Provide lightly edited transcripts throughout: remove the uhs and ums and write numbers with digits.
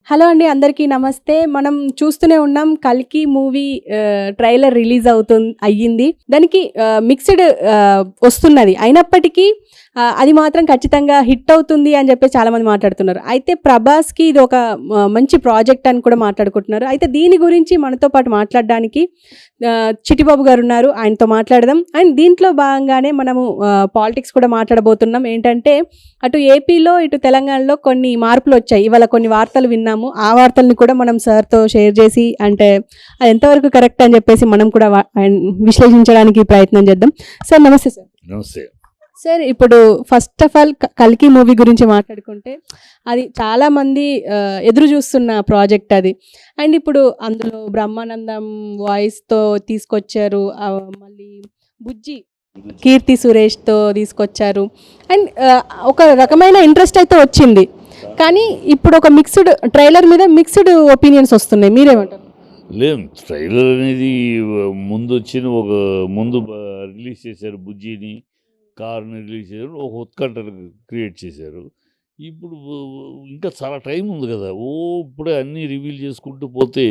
Hello అండి, అందరికీ నమస్తే. మనం చూస్తూనే ఉన్నాం 'కల్కి' మూవీ ట్రైలర్ రిలీజ్ అయ్యింది. దానికి మిక్స్డ్ వస్తున్నది. అయినప్పటికీ అది మాత్రం ఖచ్చితంగా హిట్ అవుతుంది అని చెప్పి చాలామంది మాట్లాడుతున్నారు. అయితే ప్రభాస్‌కి ఇది ఒక మంచి ప్రాజెక్ట్ అని కూడా మాట్లాడుకుంటున్నారు. అయితే దీని గురించి మనతో పాటు మాట్లాడడానికి చిట్టిబాబు గారు ఉన్నారు. ఆయనతో మాట్లాడదాం. అండ్ దీంట్లో భాగంగానే మనము పాలిటిక్స్ కూడా మాట్లాడబోతున్నాం. ఏంటంటే అటు ఏపీలో ఇటు తెలంగాణలో కొన్ని మార్పులు వచ్చాయి. ఇవాళ కొన్ని వార్తలు విన్నాము. ఆ వార్తల్ని కూడా మనం సార్తో షేర్ చేసి అంటే అది ఎంతవరకు కరెక్ట్ అని చెప్పేసి మనం కూడా విశ్లేషించడానికి ప్రయత్నం చేద్దాం. సార్ నమస్తే. సార్ నమస్తే సార్, ఇప్పుడు ఫస్ట్ ఆఫ్ ఆల్ 'కల్కి' మూవీ గురించి మాట్లాడుకుంటే అది చాలామంది ఎదురు చూస్తున్న ప్రాజెక్ట్ అది. అండ్ ఇప్పుడు అందులో బ్రహ్మానందం వాయిస్తో తీసుకొచ్చారు. మళ్ళీ బుజ్జి కీర్తి సురేష్తో తీసుకొచ్చారు. అండ్ ఒక రకమైన ఇంట్రెస్ట్ అయితే వచ్చింది. కానీ ఇప్పుడు ఒక మిక్స్డ్ ట్రైలర్ మీద మిక్స్డ్ ఒపీనియన్స్ వస్తున్నాయి. మీరేమంటారు? లేదు, ట్రైలర్ అనేది ముందు రిలీజ్ చేశారు. బుజ్జిని, కార్ని రిలీజ్ చేశారు. ఒక ఉత్కంఠను క్రియేట్ చేశారు. ఇప్పుడు ఇంకా చాలా టైం ఉంది కదా. ఇప్పుడే అన్నీ రివీల్ చేసుకుంటూ పోతే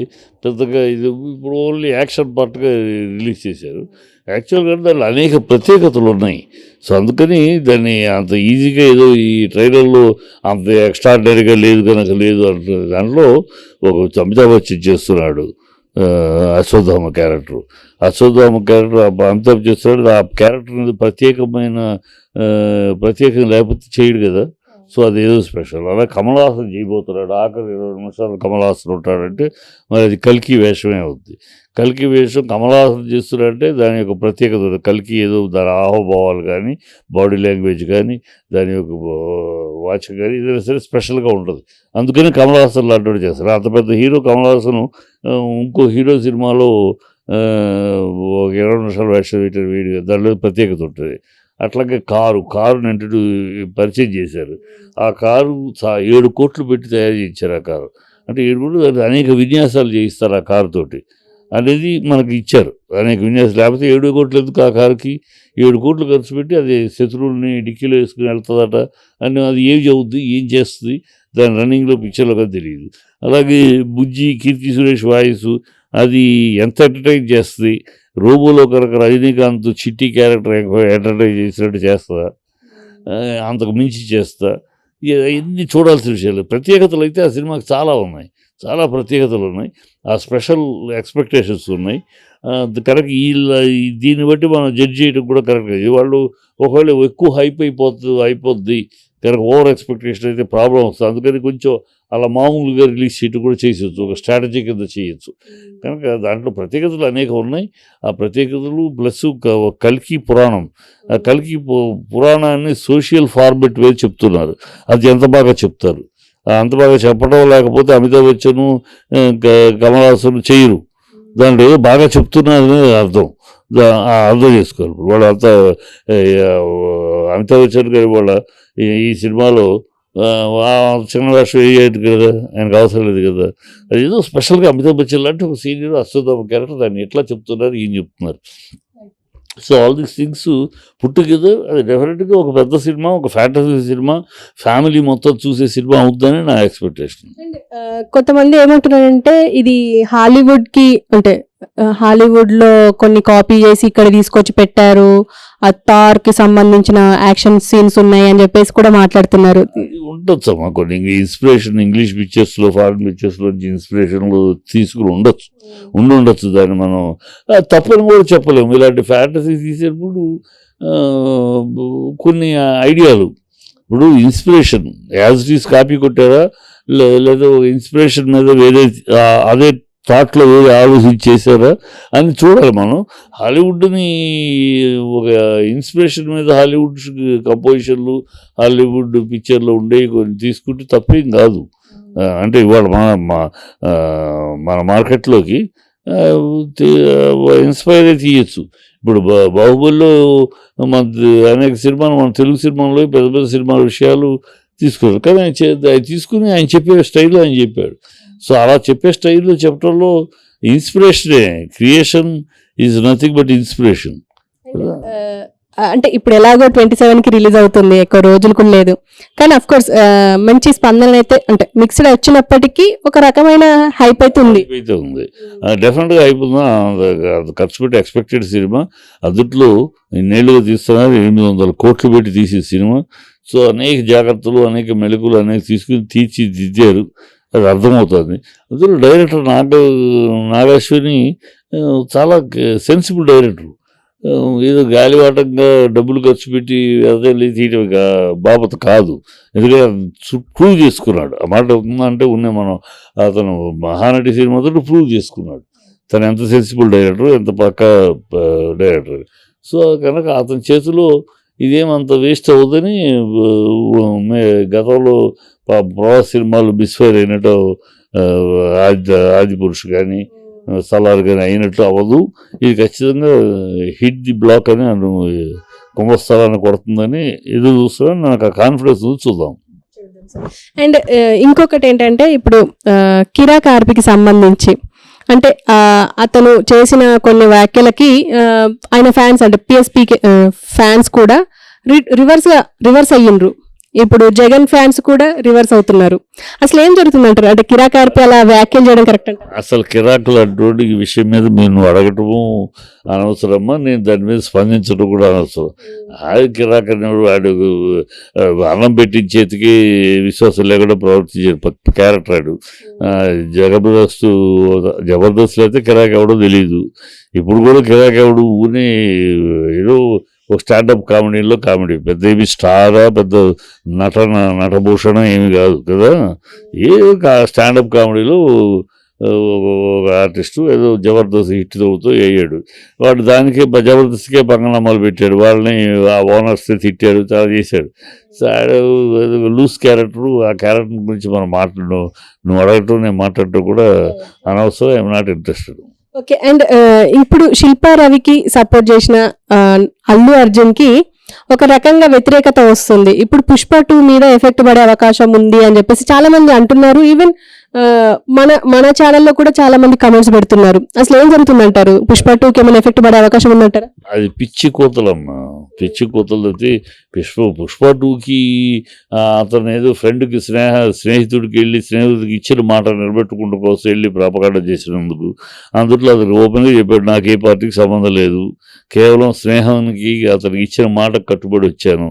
పెద్దగా ఇది ఇప్పుడు ఓన్లీ యాక్షన్ పార్ట్గా రిలీజ్ చేశారు. యాక్చువల్గా దాంట్లో అనేక ప్రత్యేకతలు ఉన్నాయి. సో అందుకని దాన్ని అంత ఈజీగా ఏదో ఈ ట్రైలర్లో అంత ఎక్స్ట్రాడినరీగా లేదు అంటున్నారు. దాంట్లో ఒక అమితాబ్ బచ్చన్ చేస్తున్నాడు అశ్వత్థామ క్యారెక్టర్. అమితాబ్ చేస్తున్నాడు. ఆ క్యారెక్టర్ మీద ప్రత్యేకంగా లేకపోతే చేయడు కదా. సో అదేదో స్పెషల్. అలా కమల్ హాసన్ చేయబోతున్నాడు. ఆఖరి 20 నిమిషాలు కమల్ హాసన్ ఉంటాడంటే మరి అది కల్కి వేషమే అవుద్ది. కల్కి వేషం కమల్ హాసన్ చేస్తున్నాడంటే దాని యొక్క ప్రత్యేకత. కల్కి ఏదో దాని ఆహోభావాలు కానీ, బాడీ లాంగ్వేజ్ కానీ, దాని యొక్క వాచ్ కానీ ఏదైనా సరే స్పెషల్గా ఉంటుంది. అందుకని కమల్ హాసన్ లాంటి చేస్తారు. అంత పెద్ద హీరో కమల్ హాసన్ ఇంకో హీరో సినిమాలో ఒక 20 నిమిషాలు వేషం వీడిగా దానిలో ప్రత్యేకత ఉంటుంది. అట్లాగే కారుని పరిచయం చేశారు. ఆ కారు 7 కోట్లు పెట్టి తయారు చేయించారు. ఆ కారు అంటే 7 కోట్లు అనేక విన్యాసాలు చేయిస్తారు ఆ కారు తోటి అనేది మనకి ఇచ్చారు. అనేక విన్యాసాలు లేకపోతే 7 కోట్లు ఎందుకు ఆ కారుకి? 7 కోట్లు ఖర్చు పెట్టి అది శత్రువుల్ని డిక్కీలో వేసుకుని వెళ్తుందట అని అది ఏం చదువుద్ది, ఏం చేస్తుంది, దాని రన్నింగ్లో పిక్చర్లో కానీ తెలియదు. అలాగే బుజ్జి కీర్తి సురేష్ వాయిస్ అది ఎంత ఎంటర్టైన్ చేస్తుంది. రోబోలో కనుక రజనీకాంత్ చిట్టి క్యారెక్టర్ ఎంటర్టైన్ చేసినట్టు చేస్తా, అంతకు మించి చేస్తా. ఇవన్నీ చూడాల్సిన విషయాలు. ప్రత్యేకతలు అయితే ఆ సినిమాకి చాలా ఉన్నాయి. చాలా ప్రత్యేకతలు ఉన్నాయి. ఆ స్పెషల్ ఎక్స్పెక్టేషన్స్ ఉన్నాయి. కరెక్ట్ దీన్ని బట్టి మనం జడ్జ్ చేయడం కూడా కరెక్ట్ కాదు. వాళ్ళు ఒకవేళ ఎక్కువ అయిపోద్ది కనుక ఓవర్ ఎక్స్పెక్టేషన్ అయితే ప్రాబ్లం వస్తుంది. అందుకని కొంచెం అలా మామూలుగా రిలీజ్ చేయడం కూడా చేసేయచ్చు. ఒక స్ట్రాటజీ కింద చేయొచ్చు. కనుక దాంట్లో ప్రత్యేకతలు అనేక ఉన్నాయి. ఆ ప్రత్యేకతలు ప్లస్ కల్కి పురాణం. ఆ కల్కి పురాణాన్ని సోషల్ ఫార్మెట్ వేసి చెప్తున్నారు. అది ఎంత బాగా చెప్తారు. అంత బాగా చెప్పడం లేకపోతే అమితాబ్ బచ్చన్ కమల్ హాసన్ చేయరు. దాంట్లో ఏదో బాగా చెప్తున్నారని అర్థం చేసుకోవాలి. వాళ్ళు అంతా అమితాబ్ బచ్చన్ గారి వాళ్ళ ఈ సినిమాలో చిన్న వేషం వేయదు కదా, ఆయనకు అవసరం లేదు కదా. అది ఏదో స్పెషల్గా అమితాబ్ బచ్చన్ లాంటి ఒక సీనియర్ అశ్వత్థామ క్యారెక్టర్ దాన్ని ఎట్లా చెప్తున్నారు, ఏం చెప్తున్నారు. So all these things put together అది డెఫినెట్గా ఒక పెద్ద సినిమా, ఒక ఫ్యాంటసీ సినిమా, ఫ్యామిలీ మొత్తం చూసే సినిమా అవుతుందని నా ఎక్స్పెక్టేషన్. కొంతమంది ఏమంటున్నారంటే ఇది హాలీవుడ్కి అంటే హాలీవుడ్లో కొన్ని కాపీ చేసి ఇక్కడ తీసుకొచ్చి పెట్టారు, ఆ థార్కి సంబంధించిన యాక్షన్ సీన్స్ ఉన్నాయి అని చెప్పేసి కూడా మాట్లాడుతున్నారు. ఉండొచ్చు అమ్మా, కొన్ని ఇన్స్పిరేషన్ ఇంగ్లీష్ పిక్చర్స్లో, ఫారిన్ పిక్చర్స్లో ఇన్స్పిరేషన్లు తీసుకుని ఉండొచ్చు. దాన్ని మనం తప్పని కూడా చెప్పలేము. ఇలాంటి ఫ్యాంటసీ తీసేటప్పుడు కొన్ని ఐడియాలు, ఇప్పుడు inspiration as it is copy కొట్టారా లేదా ఇన్స్పిరేషన్ మీద వేరే అదే థాట్లో వేరే ఆలోచించి చేశారా అని చూడాలి మనం. హాలీవుడ్ని ఒక ఇన్స్పిరేషన్ మీద హాలీవుడ్ కంపోజిషన్లు, హాలీవుడ్ పిక్చర్లు ఉండేవి కొన్ని తీసుకుంటే తప్పేం కాదు. అంటే ఇవాళ మన మార్కెట్లోకి ఇన్స్పైర్ అయితే తీయచ్చు. ఇప్పుడు బాహుబలిలో మన అనేక సినిమాలు, మన తెలుగు సినిమాల్లో పెద్ద పెద్ద సినిమాల విషయాలు తీసుకున్నారు. కానీ ఆయన తీసుకుని ఆయన చెప్పే స్టైల్లో ఆయన చెప్పాడు. సో అలా చెప్పే స్టైల్లో చెప్పడంలో ఇన్స్పిరేషనే. Creation is nothing but inspiration. అంటే ఇప్పుడు ఎలాగో 27కి రిలీజ్ అవుతుంది, ఎక్కువ రోజులు కూడా లేదు, కానీ అఫ్ కోర్స్ మంచి స్పందన అయితే అంటే మిక్స్డ్ వచ్చినప్పటికీ ఒక రకమైన హైప్ అయితే ఉంది. అయితే ఉంది, డెఫినెట్గా అయిపోతుందా. అది ఖర్చు పెట్టి ఎక్స్పెక్టెడ్ సినిమా, అందుట్లో ఇన్నేళ్ళుగా తీస్తున్నారు, 800 కోట్లు పెట్టి తీసే సినిమా. సో అనేక జాగ్రత్తలు, అనేక మెలకులు అనేక తీసుకుని తీర్చిదిద్దారు, అది అర్థమవుతుంది. అందులో డైరెక్టర్ నాగశ్విని చాలా సెన్సిబుల్ డైరెక్టర్. ఏదో గాలివాటంగా డబ్బులు ఖర్చు పెట్టి అదే తీయటం బాబత కాదు. ఎందుకంటే ప్రూవ్ చేసుకున్నాడు. ఆ మాట ఉందంటే ఉన్నే మనం అతను మహానటి సినిమాతో ప్రూవ్ చేసుకున్నాడు తను ఎంత సెన్సిబుల్ డైరెక్టర్, ఎంత పక్కా డైరెక్టర్. సో కనుక అతని చేతిలో ఇదేమంత వేస్ట్ అవ్వదని గతంలో ప్రభాస్ సినిమాలు మిస్ఫైర్ అయినట్టు ఆదిపురుషు కానీ సలార్ కానీ అయినట్టు అవ్వదు. ఇది ఖచ్చితంగా హిట్ ది బ్లాక్ అని కుంభస్థలాన్ని కొడుతుందని ఎదురు చూస్తామని నాకు ఆ కాన్ఫిడెన్స్ చూద్దాం. అండ్ ఇంకొకటి ఏంటంటే ఇప్పుడు కిరా కార్పికి సంబంధించి అంటే అతను చేసిన కొన్ని వ్యాఖ్యలకి ఆయన ఫ్యాన్స్ అంటే పిఎస్పీకి ఫ్యాన్స్ కూడా రివర్స్ అయ్యిండ్రు. ఇప్పుడు జగన్ ఫ్యాన్స్ కూడా రివర్స్ అవుతున్నారు. అసలు ఏం జరుగుతుందంటారు? అంటే కిరా కార్పి అలా వ్యాఖ్యలు చేయడం కరెక్ట్ అంటారు? అసలు కిరాకులు అటువంటి విషయం మీద మీరు అడగటము అనవసరమ్మా, నేను దాని మీద స్పందించడం కూడా అనవసరం. కిరాక్ అనేవాడు వాడు అన్నం పెట్టిన చేతికి విశ్వాసం లేకుండా ప్రవర్తించాడు క్యారెక్టర్. ఆడు జబర్దస్త్ అయితే కిరాక్ ఎవడో తెలియదు. ఇప్పుడు కూడా కిరాక్ ఎవడు ఊనే ఏదో ఒక స్టాండప్ కామెడీలో కామెడీ, పెద్ద ఏమి స్టారా, పెద్ద నటభూషణం ఏమి కాదు కదా. ఏ స్టాండప్ కామెడీలో ఒక ఆర్టిస్టు ఏదో జబర్దస్త్ హిట్ తోడుతో వేయాడు. వాడు దానికే జబర్దస్త్కే పంగనామాలు పెట్టాడు, వాళ్ళని ఆ ఓనర్స్ తిట్టాడు, చాలా చేశాడు. Loose character. ఆ క్యారెక్టర్ గురించి మనం నువ్వు అడగటం నేను మాట్లాడటం కూడా అనవసరం. I'm not interested. Okay. And ఇప్పుడు శిల్పా రవికి సపోర్ట్ చేసిన అల్లు అర్జున్కి ఒక రకంగా వ్యతిరేకత వస్తుంది. ఇప్పుడు పుష్ప 2 మీద ఎఫెక్ట్ పడే అవకాశం ఉంది అని చెప్పేసి చాలా మంది అంటున్నారు. ఈవెన్ మన ఛానల్లో కూడా చాలా మంది కమెంట్స్ పెడుతున్నారు. అసలు ఏం జరుగుతుందంటారు? పుష్ప 2కి ఏమైనా ఎఫెక్ట్ పడే అవకాశం ఉందంటారా? అది పిచ్చి కోతలమ్మా, పిచ్చి కోతలు. అయితే పుష్ప 2కి అతను ఏదో ఫ్రెండ్కి స్నేహితుడికి వెళ్ళి స్నేహితుడికి ఇచ్చిన మాట నిలబెట్టుకుంటూ కోసం వెళ్ళి ప్రాపకాండ చేసినందుకు అందుట్లో అతను ఓపెన్గా చెప్పాడు, నాకు ఏ పార్టీకి సంబంధం లేదు, కేవలం స్నేహానికి అతనికి ఇచ్చిన మాటకు కట్టుబడి వచ్చాను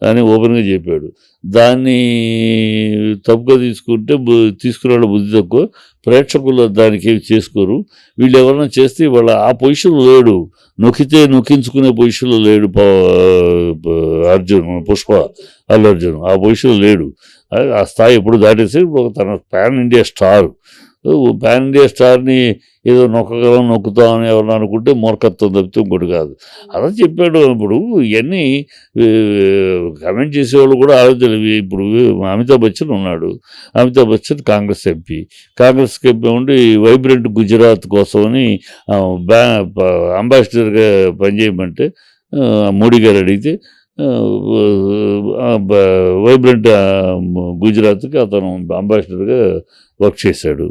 అని ఓపెన్గా చెప్పాడు. దాన్ని తప్పుగా తీసుకురావడం బుద్ధి తక్కువ. ప్రేక్షకులు దానికి ఏమి చేసుకోరు. వీళ్ళు ఎవరైనా చేస్తే వాళ్ళ ఆ పొజిషన్లో లేడు, నొక్కించుకునే పొజిషన్లో లేడు అల్లు అర్జున్ ఆ పొజిషన్లో లేడు. ఆ స్థాయి ఎప్పుడు దాటేసి ఇప్పుడు తన పాన్ ఇండియా స్టార్ని ఏదో నొక్కుతామని ఎవరన్నా అనుకుంటే మూర్ఖత్వం తప్పితే ఇంకోటి కాదు. అలా చెప్పాడు. ఇప్పుడు ఇవన్నీ కమెంట్ చేసేవాళ్ళు కూడా ఆలోచన. ఇప్పుడు అమితాబ్ బచ్చన్ ఉన్నాడు. అమితాబ్ బచ్చన్ కాంగ్రెస్ ఎంపీ ఉండి వైబ్రెంట్ గుజరాత్ కోసమని అంబాసిడర్గా పనిచేయమంటే మోడీ గారు అడిగితే వైబ్రెంట్ గుజరాత్కి అతను అంబాసిడర్గా వర్క్ చేశాడు.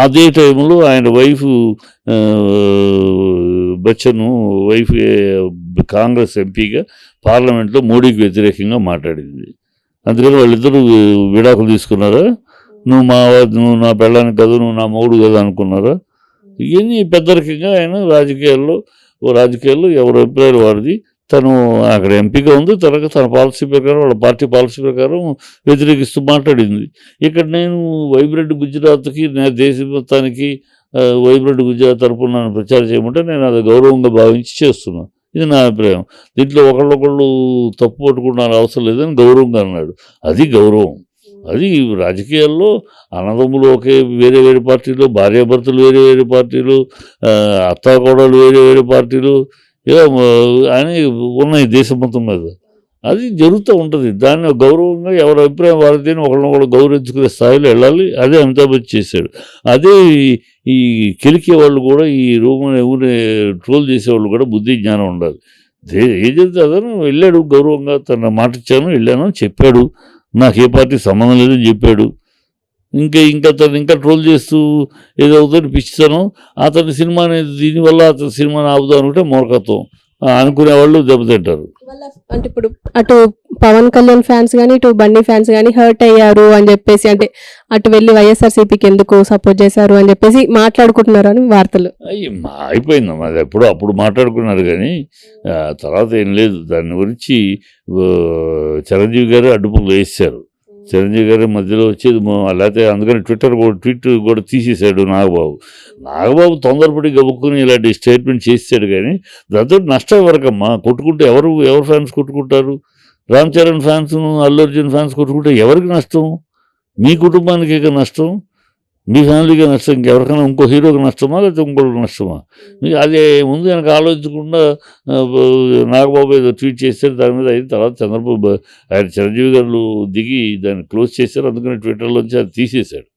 అదే టైంలో ఆయన వైఫ్ బచ్చన్ కాంగ్రెస్ ఎంపీగా పార్లమెంట్లో మోడీకి వ్యతిరేకంగా మాట్లాడింది. అందుకని వాళ్ళిద్దరూ విడాకులు తీసుకున్నారా? నువ్వు నా పెళ్ళానికి కదా, నువ్వు నా మొగుడు కదా అనుకున్నారా? ఇవన్నీ పెద్దరికంగా ఆయన రాజకీయాల్లో ఎవరి అభిప్రాయాలు వాడిది. తను అక్కడ ఎంపీగా ఉంది, తన పాలసీ ప్రకారం వాళ్ళ పార్టీ పాలసీ ప్రకారం వ్యతిరేకిస్తూ మాట్లాడింది. ఇక్కడ నేను వైబ్రెంట్ గుజరాత్కి దేశ మొత్తానికి వైబ్రెంట్ గుజరాత్ తరపున నన్ను ప్రచారం చేయమంటే నేను అది గౌరవంగా భావించి చేస్తున్నాను. ఇది నా అభిప్రాయం. దీంట్లో ఒకళ్ళొకళ్ళు తప్పు పట్టుకుంటున్న అవసరం లేదని గౌరవంగా అన్నాడు. అది గౌరవం. అది రాజకీయాల్లో అన్నదమ్ములు వేరే వేరే పార్టీలు, భార్యాభర్తలు వేరే వేరే పార్టీలు, అత్తాకోడలు వేరే వేరే పార్టీలు ఇలా అని ఉన్నాయి దేశం మొత్తం మీద. అది జరుగుతూ ఉంటుంది. దాన్ని గౌరవంగా ఎవరి అభిప్రాయం వారిని ఒకళ్ళనొకళ్ళు గౌరవించుకునే స్థాయిలో వెళ్ళాలి. అదే అమితాబ్ బచ్చన్ చేశాడు. అదే ఈ కెలికే వాళ్ళు కూడా, ఈ ఊరిని ట్రోల్ చేసేవాళ్ళు కూడా బుద్ధి జ్ఞానం ఉండాలి. ఏం చెప్తే అతను వెళ్ళాడు గౌరవంగా, తన మాట ఇచ్చాను, వెళ్ళాను, చెప్పాడు, నాకు ఏ పార్టీ సంబంధం లేదని చెప్పాడు. ఇంకా ట్రోల్ చేస్తూ ఏదో అవుతుంది పిచ్చితనం. అతని సినిమాని దీనివల్ల అతని సినిమాని ఆపుదాం అనుకుంటే మూర్ఖత్వం. అనుకునే వాళ్ళు దెబ్బతింటారు. అంటే ఇప్పుడు అటు పవన్ కళ్యాణ్ ఫ్యాన్స్ కానీ ఇటు బండి ఫ్యాన్స్ కానీ హర్ట్ అయ్యారు అని చెప్పేసి, అంటే అటు వెళ్ళి వైఎస్ఆర్సీపీకి ఎందుకు సపోర్ట్ చేశారు అని చెప్పేసి మాట్లాడుకుంటున్నారు అని వార్తలు. అయిపోయిందమ్మా అది అప్పుడు మాట్లాడుకున్నారు కానీ తర్వాత ఏం లేదు. దాని గురించి చిరంజీవి గారు అడ్డుపులు వేసారు. చిరంజీవి గారి మధ్యలో వచ్చేది లేకపోతే అందుకని ట్వీట్ కూడా తీసేశాడు నాగబాబు తొందరపడి గబుక్కుని ఇలాంటి స్టేట్మెంట్ చేసాడు. కానీ దాంతో నష్టం ఎవరికమ్మా? కొట్టుకుంటే ఎవరు ఫ్యాన్స్ కొట్టుకుంటారు? రామ్ చరణ్ ఫ్యాన్స్, అల్లు అర్జున్ ఫ్యాన్స్ కొట్టుకుంటే ఎవరికి నష్టం? మీ కుటుంబానికి నష్టం, మీ ఫ్యామిలీకి నష్టం, ఇంకెవరికైనా ఇంకో హీరోకి నష్టమా లేకపోతే ఇంకోటికి నష్టమా? అదే ముందు వెనక ఆలోచించకుండా నాగబాబు ఏదో ట్వీట్ చేశారు, దాని మీద అయిన తర్వాత చంద్రబాబు ఆయన చిరంజీవి గారు దిగి దాన్ని క్లోజ్ చేశారు. అందుకని ట్విట్టర్లోంచి అది తీసేశాడు.